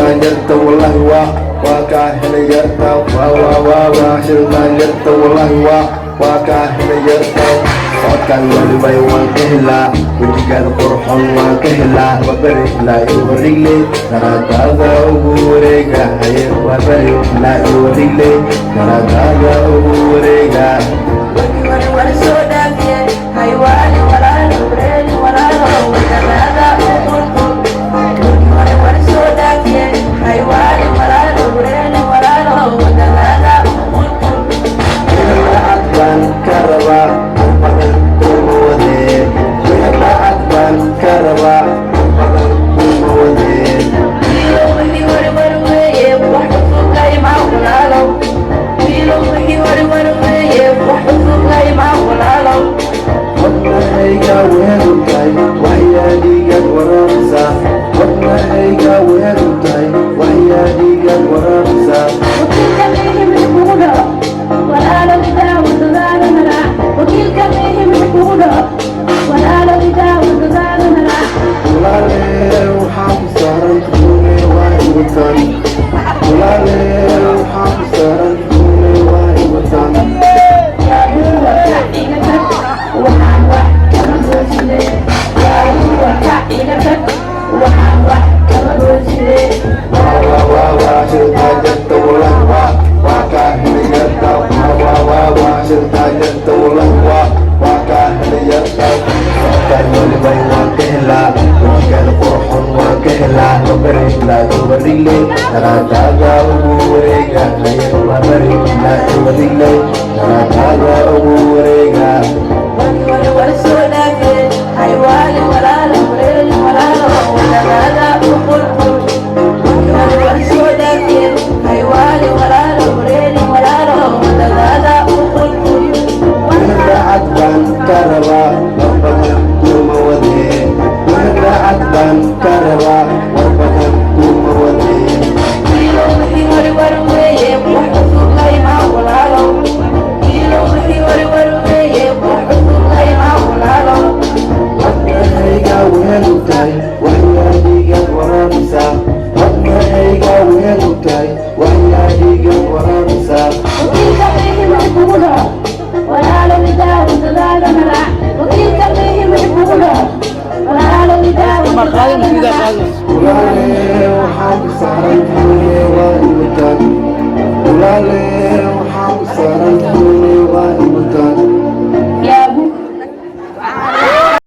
shiltaan jarta wallahi waa kaa helay yarta waa shiltaan jarta wallahi waa kaa helay yarta socodkaan walibay waan ka helaa wejigaada qurxon waan ka helaa wabari ilaa iyo warigle garaadaada ugu wareega haye wabari ilaa iyo warigle garaadaada ugu wareega garaadaada ugu wareega haye wabari ilaa iyo warigle garaadaada ugu wareega